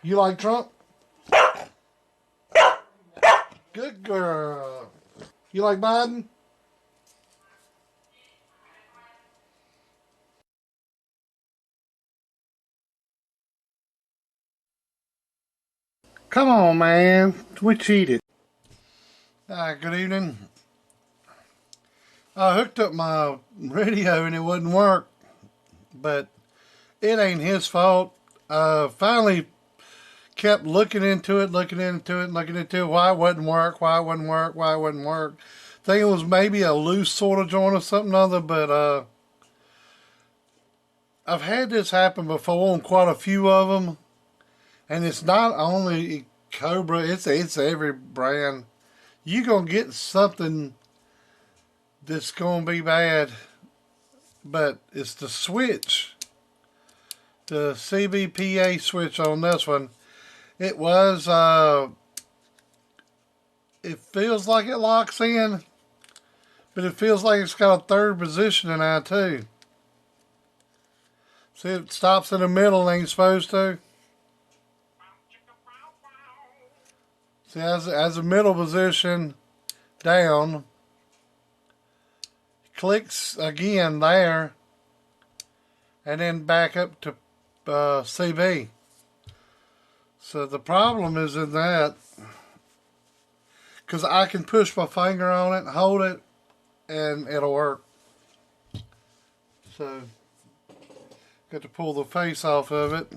You like Trump? Good girl. You like Biden? Come on, man. We cheated. Good evening. I hooked up my radio and it wouldn't work, but it ain't his fault. Finally kept looking into it, looking into it, looking into it. Why it wouldn't work, why it wouldn't work, why it wouldn't work. Think it was maybe a loose sort of joint or something other, but I've had this happen before on quite a few of them, and it's not only Cobra, it's every brand. You gonna get something that's gonna be bad, but it's the switch, the CBPA switch on this one. It was it feels like it locks in, but it feels like it's got a third position in I too. See, it stops in the middle and ain't supposed to. See, as a middle position down, clicks again there, and then back up to CB. So the problem is in that, because I can push my finger on it, hold it, and it'll work. So, got to pull the face off of it.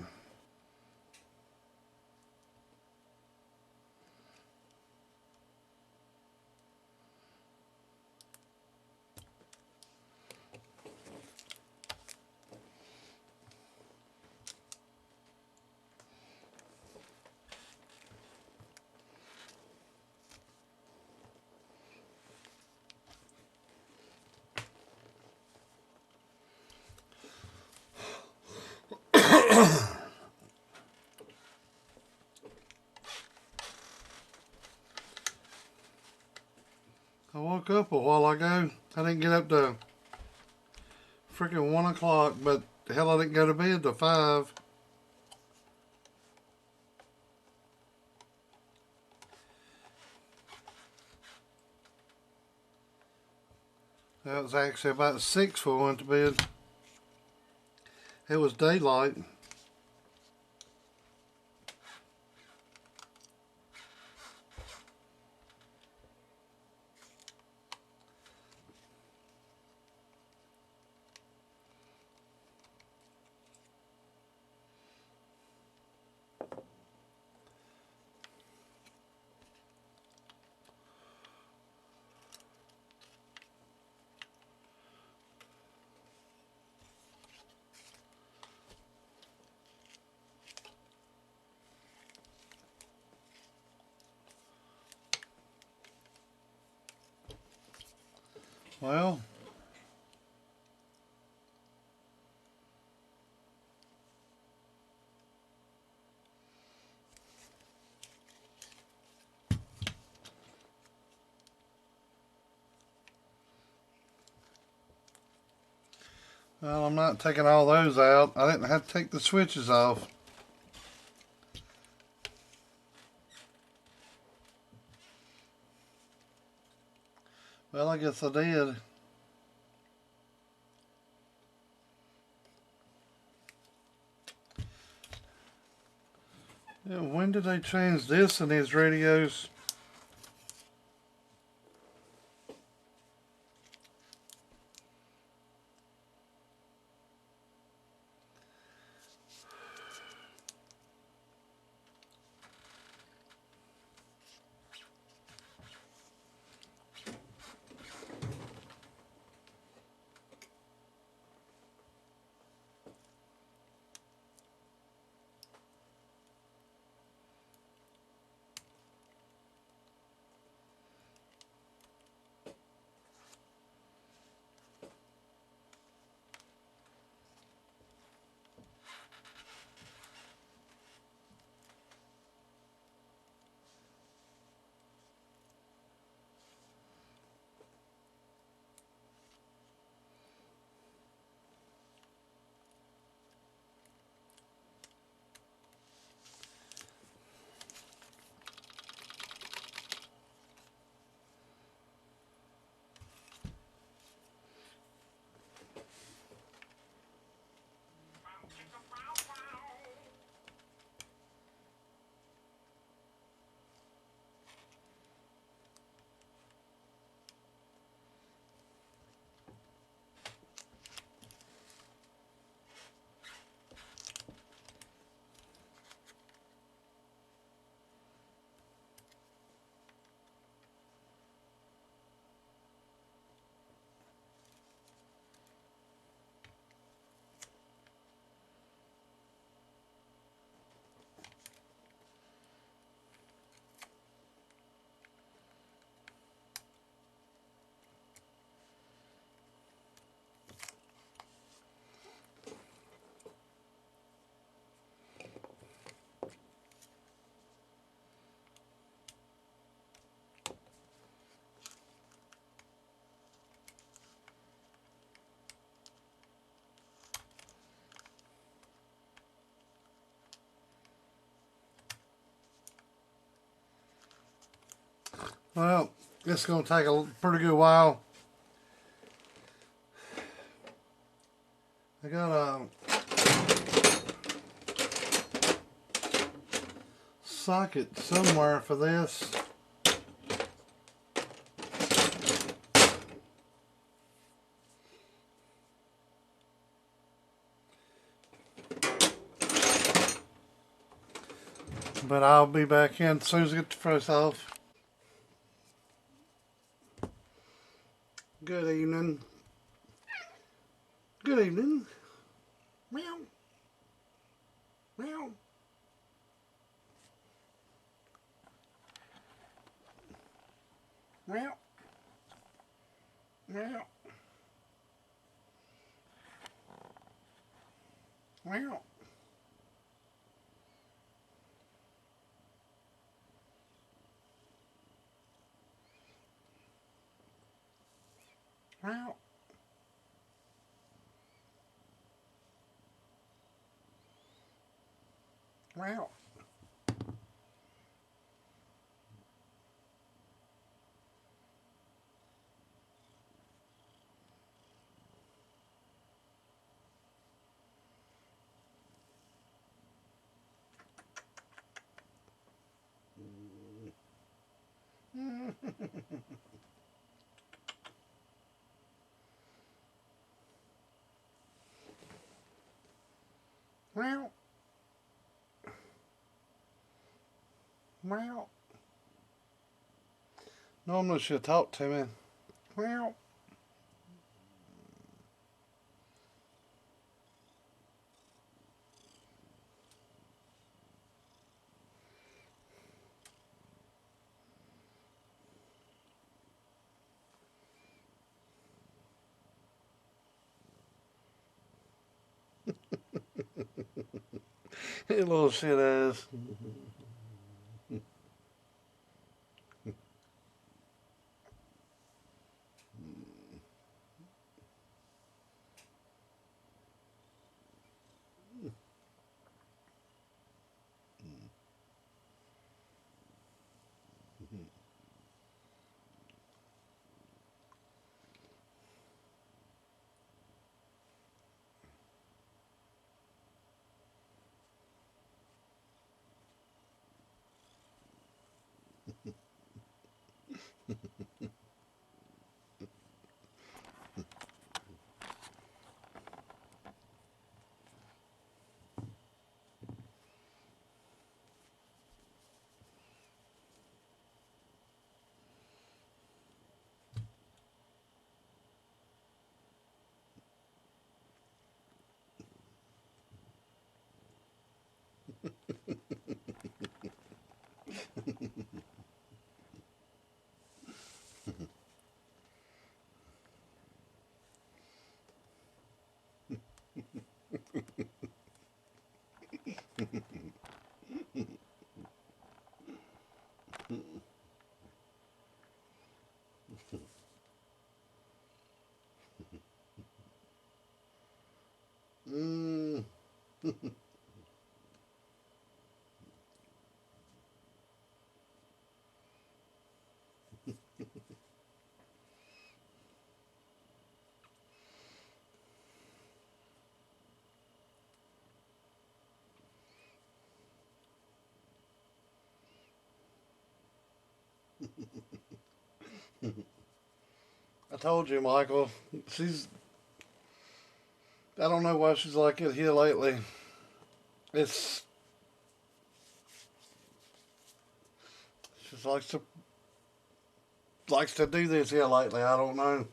I woke up a while ago. I didn't get up to freaking 1 o'clock, but hell, I didn't go to bed till 5. That was actually about 6 when I went to bed. It was daylight. Well, I'm not taking all those out. I didn't have to take the switches off. Well, I guess I did. Yeah, when did they change this in these radios? Well, it's going to take a pretty good while. I got a socket somewhere for this. But I'll be back in as soon as I get the press off. Good evening. Good evening. Meow. Meow. Meow. Meow. Meow. Meow. Meow. Meow. Meow. Normally she'll talk to me. Meow. You little shit ass. Mm. I told you, Michael. She's. I don't know why she's like it here lately. It's. She likes to do this here lately. I don't know.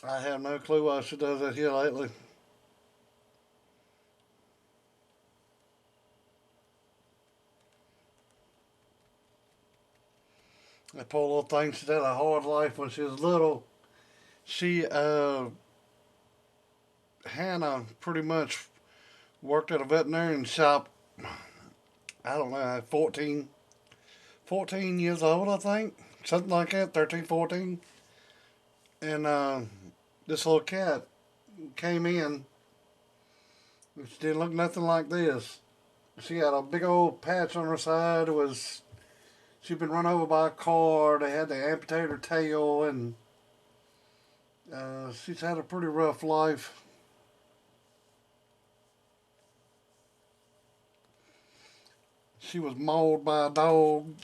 I have no clue why she does that here lately. That poor little thing. She's had a hard life when she was little. She, Hannah, pretty much worked at a veterinarian shop. I don't know, 14 years old, I think. something like that, 13, 14. And this little cat came in. She didn't look nothing like this. She had a big old patch on her side. She'd been run over by a car. They had to amputate her tail, and she's had a pretty rough life. She was mauled by a dog.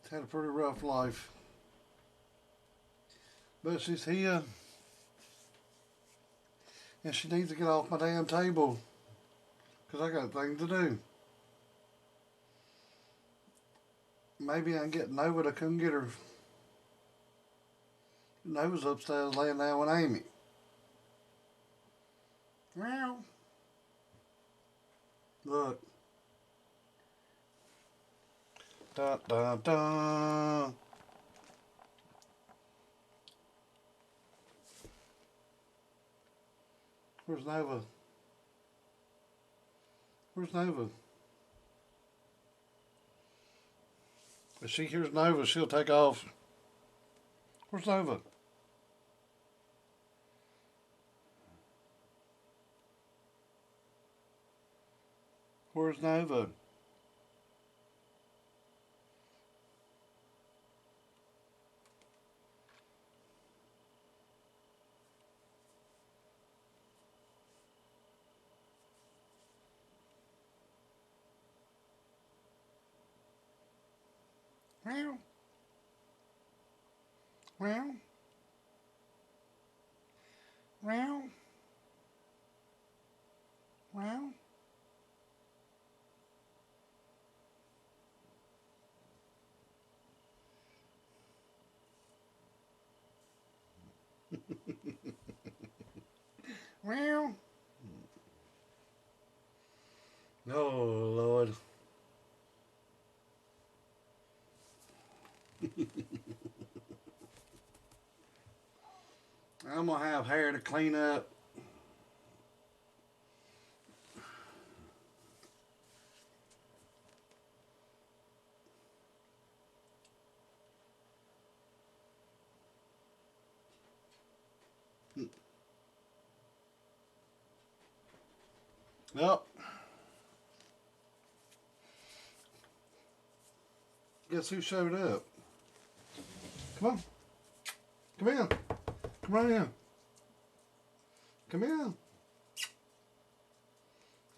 She's had a pretty rough life. But she's here. And she needs to get off my damn table. Because I got things to do. Maybe I can get Nova to come get her. Nova's upstairs laying down with Amy. Meow. Look. Dun dun dun. Where's Nova? Where's Nova? If she hears Nova, she'll take off. Where's Nova? Where's Nova? Meow. Meow. Meow. Meow. Meow. Oh, Lord. I'm going to have hair to clean up. Yep. Guess who showed up? Come on. Come in. Come right in. Come in.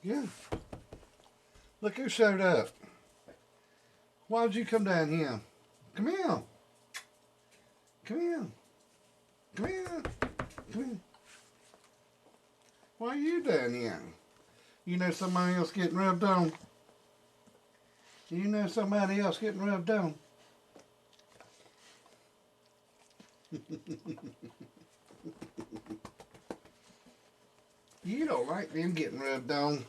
Yeah. Look who showed up. Why'd you come down here? Come in. Come in. Come in. Come in. Why are you down here? You know somebody else getting rubbed on? You know somebody else getting rubbed on? You don't like them getting rubbed on.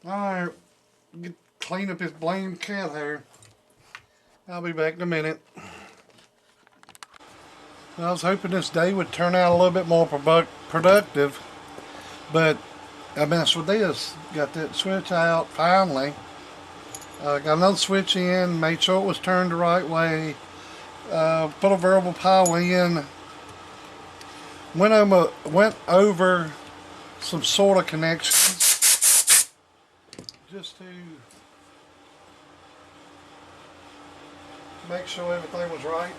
Alright, clean up his blame cat hair. I'll be back in a minute. I was hoping this day would turn out a little bit more productive, but I messed with this. Got that switch out finally. Got another switch in, made sure it was turned the right way. Put a variable power in. Went over some sort of connections just to make sure everything was right.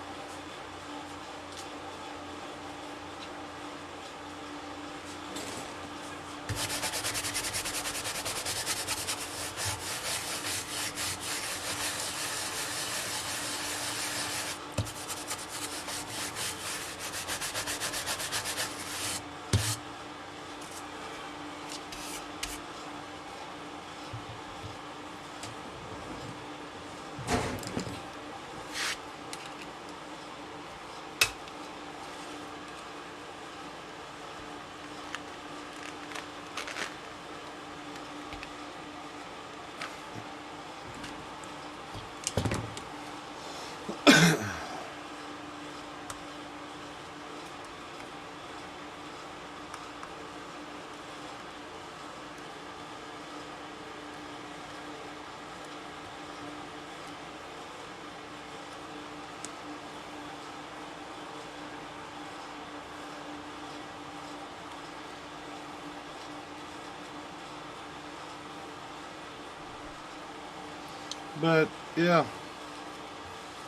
But yeah,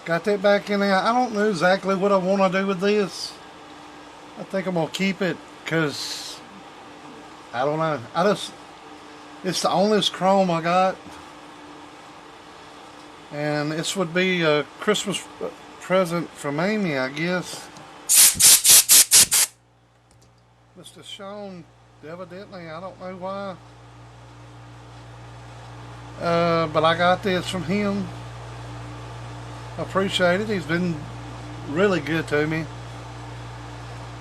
got that back in there. I don't know exactly what I want to do with this. I think I'm gonna keep it because I don't know. It's the only chrome I got, and this would be a Christmas present from Amy, I guess. Mr. Sean, evidently, I don't know why, but I got this from him. Appreciate it. He's been really good to me,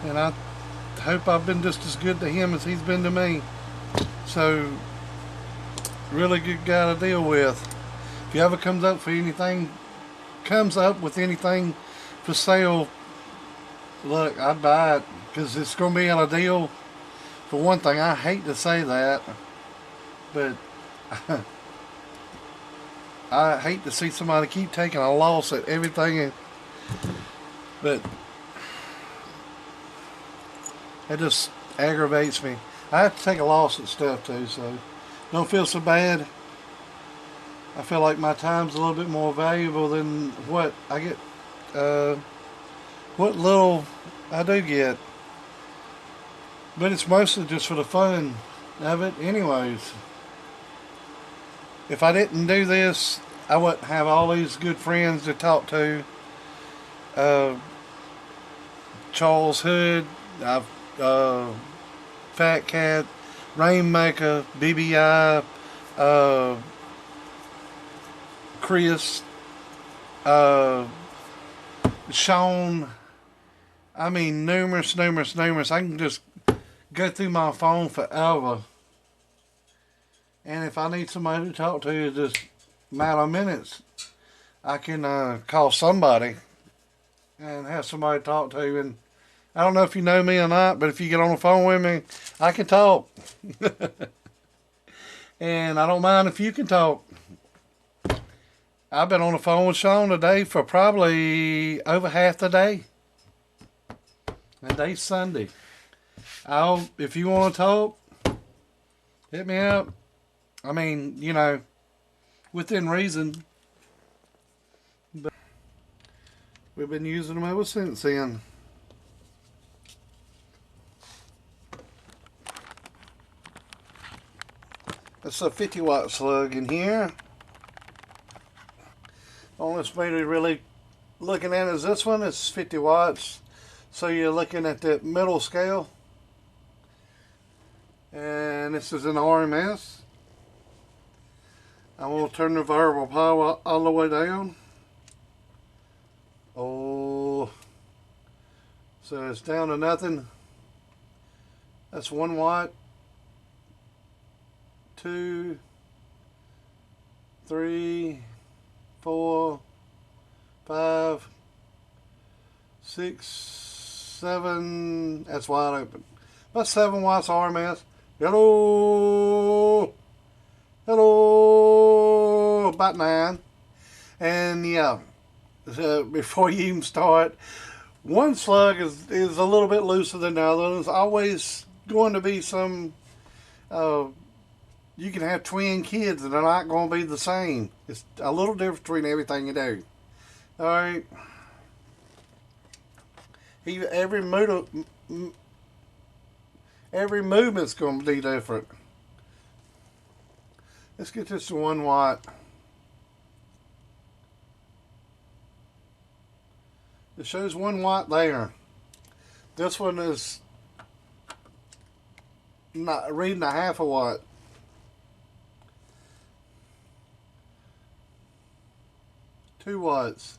and I hope I've been just as good to him as he's been to me. So, really good guy to deal with. If he ever comes up with anything for sale, look, I'd buy it because it's going to be on a deal. For one thing, I hate to say that, but I hate to see somebody keep taking a loss at everything, but it just aggravates me. I have to take a loss at stuff too, so don't feel so bad. I feel like my time's a little bit more valuable than what I get, what little I do get. But it's mostly just for the fun of it anyways. If I didn't do this, I wouldn't have all these good friends to talk to. Charles Hood, Fat Cat, Rainmaker, BBI, Chris, Sean. I mean, numerous. I can just go through my phone forever. And if I need somebody to talk to, just a matter of minutes, I can call somebody and have somebody to talk to. And I don't know if you know me or not, but if you get on the phone with me, I can talk. And I don't mind if you can talk. I've been on the phone with Sean today for probably over half the day. And today's Sunday. If you want to talk, hit me up. I mean, within reason. But we've been using them ever since then. It's a 50 watt slug in here. On this meter, really looking at is this one. It's 50 watts. So you're looking at the middle scale. And this is an RMS. I'm going to turn the variable power all the way down. Oh, so it's down to nothing. That's 1 watt. 2, 3, 4, 5, 6, 7. That's wide open. That's 7 watts RMS. Hello. About 9. And yeah, so before you even start, one slug is a little bit looser than the other. There's always going to be some, you can have twin kids and they're not going to be the same. It's a little difference between everything you do. Alright. Every movement's going to be different. Let's get this to 1 watt. It shows 1 watt there. This one is not reading a half a watt. Two watts.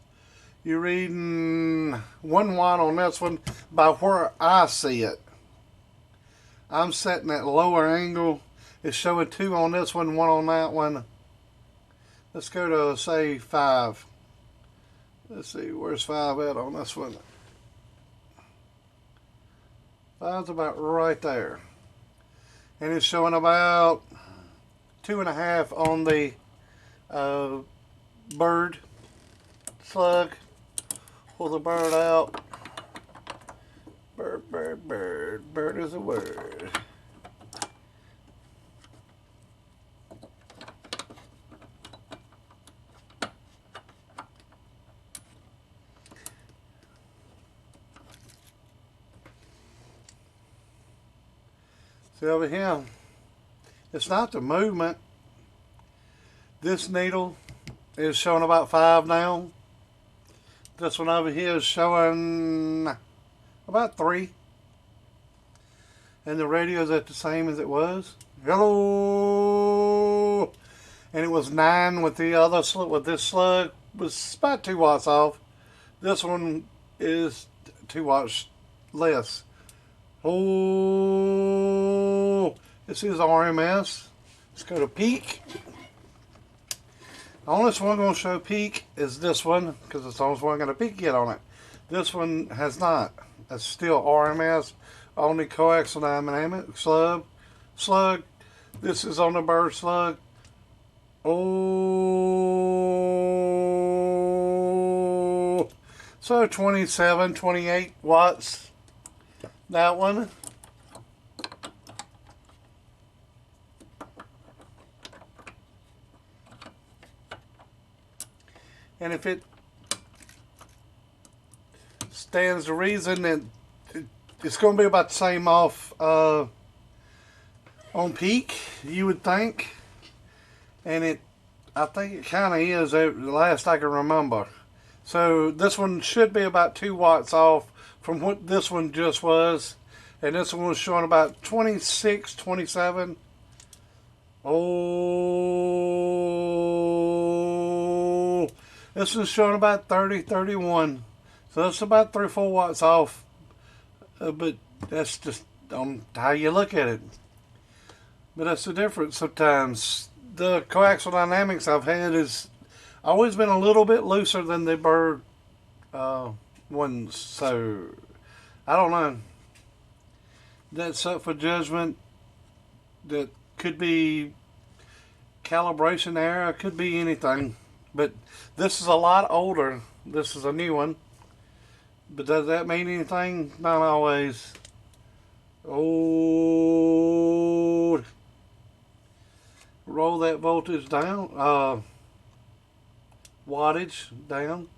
You're reading 1 watt on this one by where I see it. I'm setting at lower angle. It's showing 2 on this one, 1 on that one. Let's go to, say, 5. Let's see, where's 5 at on this one? 5's about right there. And it's showing about 2.5 on the bird slug. Pull the bird out. Bird. Bird is a word. See over here, it's not the movement. This needle is showing about 5 now. This one over here is showing about 3. And the radio is at the same as it was. Hello! And it was 9 with the other slug. With this slug was about 2 watts off. This one is 2 watts less. Oh, this is RMS. Let's go to peak. The only one going to show peak is this one, because it's the only one got a peak yet on it. This one has not. That's still RMS, only coaxial dynamic slug. This is on the bird slug. Oh, so 27, 28 watts. That one. And if it stands to reason that it's going to be about the same off on peak, you would think. And I think it kind of is, the last I can remember. So this one should be about 2 watts off from what this one just was. And this one was showing about 26, 27. Oh, this one's showing about 30, 31. So that's about 3 or 4 watts off. But that's just on how you look at it. But that's the difference sometimes. The coaxial dynamics I've had is always been a little bit looser than the bird ones. So I don't know. That's up for judgment. That could be calibration error, could be anything. But this is a lot older. This is a new one. But does that mean anything? Not always. Oh, roll that voltage down. Wattage down.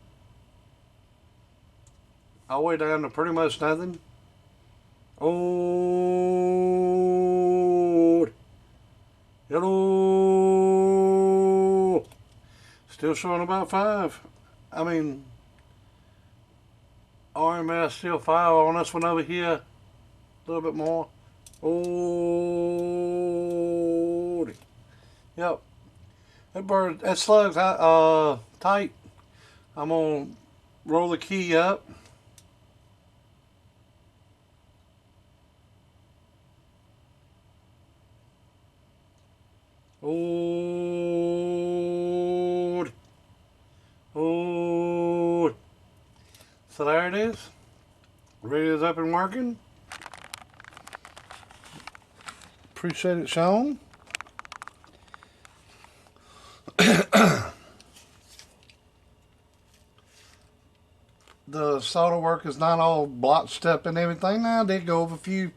All the way down to pretty much nothing. Oh, hello. Still showing about 5. I mean, RMS still 5 on this one over here. A little bit more. Oh, yep. That slug's tight. I'm gonna roll the key up. Oh, so there it is. Radio's up and working. Appreciate it, Sean. The solder work is not all blotched up and everything. Now I did go over a few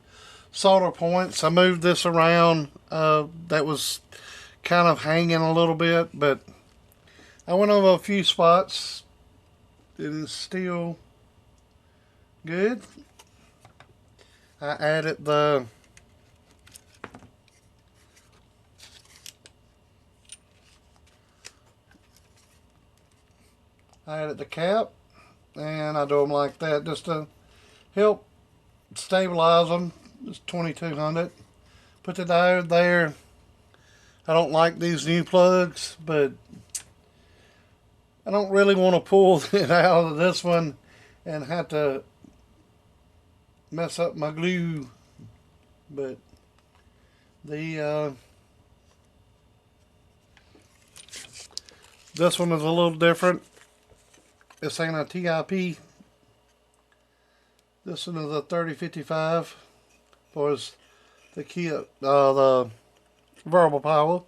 solder points. I moved this around. That was kind of hanging a little bit, but I went over a few spots. It is still good. I added the cap, and I do them like that just to help stabilize them. It's 2200. Put the diode there. I don't like these new plugs, but I don't really want to pull it out of this one and have to mess up my glue. But the this one is a little different. This ain't a TIP. This one is a 3055 for the key, the variable power.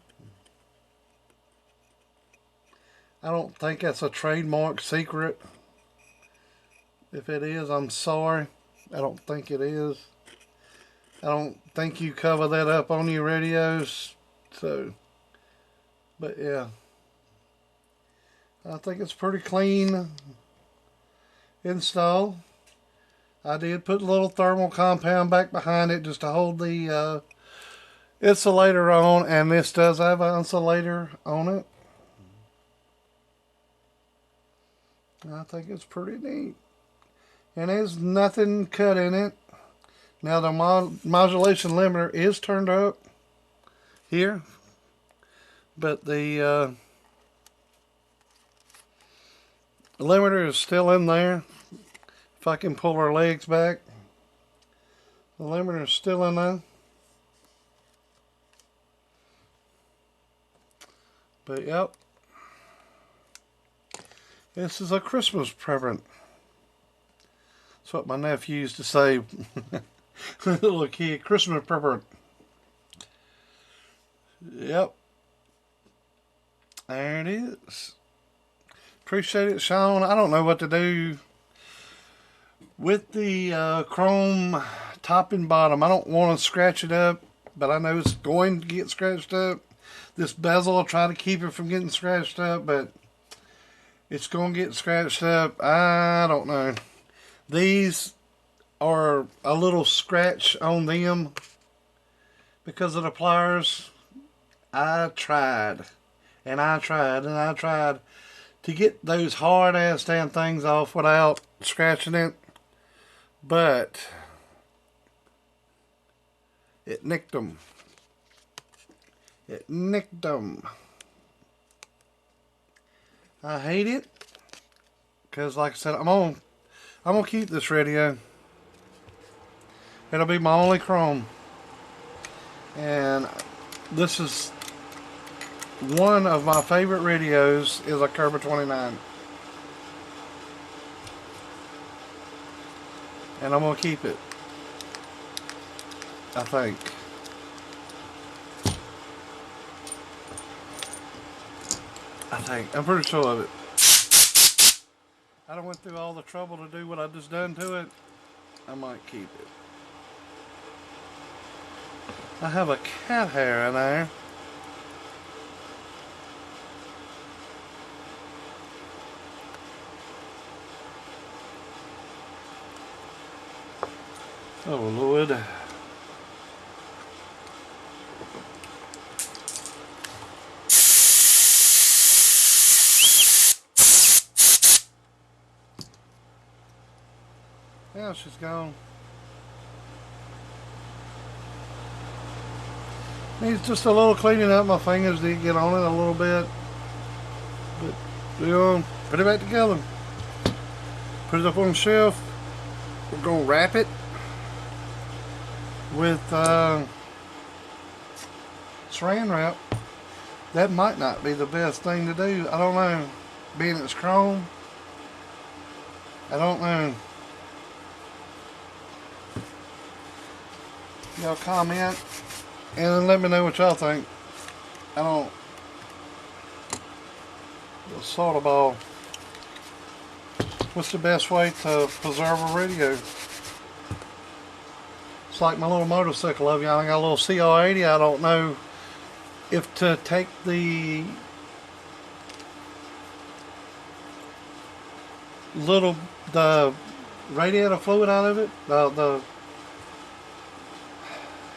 I don't think that's a trademark secret. If it is, I'm sorry. I don't think it is. I don't think you cover that up on your radios. So, but yeah. I think it's pretty clean install. I did put a little thermal compound back behind it just to hold the insulator on, and this does have an insulator on it. I think it's pretty neat. And there's nothing cut in it. Now the modulation limiter is turned up here, but the limiter is still in there. If I can pull her legs back, the limiter is still in there. But yep, this is a Christmas present. That's what my nephew used to say when I was a little kid. Christmas present. Yep. There it is. Appreciate it, Sean. I don't know what to do with the chrome top and bottom. I don't want to scratch it up, but I know it's going to get scratched up. This bezel will try to keep it from getting scratched up, but it's going to get scratched up. I don't know. These are a little scratch on them because of the pliers. I tried to get those hard ass damn things off without scratching it, but it nicked them. It nicked them. I hate it because, like I said, I'm gonna keep this radio. It'll be my only chrome, and this is one of my favorite radios. Is a Cobra 29, and I'm gonna keep it. I think. I'm pretty sure of it. I done went through all the trouble to do what I just done to it. I might keep it. I have a cat hair in there. Oh Lord. Yeah, she's gone. Needs just a little cleaning up. My fingers did get on it a little bit. But we'll put it back together. Put it up on the shelf. We're going to wrap it with saran wrap. That might not be the best thing to do. I don't know. Being it's chrome. I don't know. Y'all comment and then let me know what y'all think. I don't. The soda ball. What's the best way to preserve a radio? It's like my little motorcycle of y'all. I got a little CR80. I don't know if to take the radiator fluid out of it. The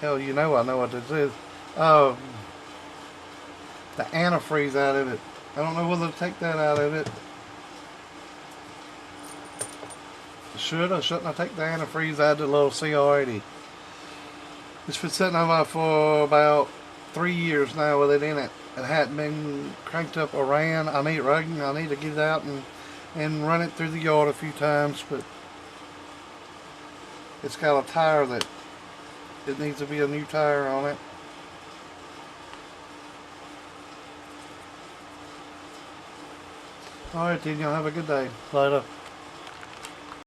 hell, you know I know what this is. The antifreeze out of it. I don't know whether to take that out of it. Should or shouldn't I take the antifreeze out of the little CR80? It's been sitting over for about 3 years now with it in it. It hadn't been cranked up or ran. I need to get it out and run it through the yard a few times, but it's got a tire that it needs to be a new tire on it. Alright then, y'all have a good day. Later.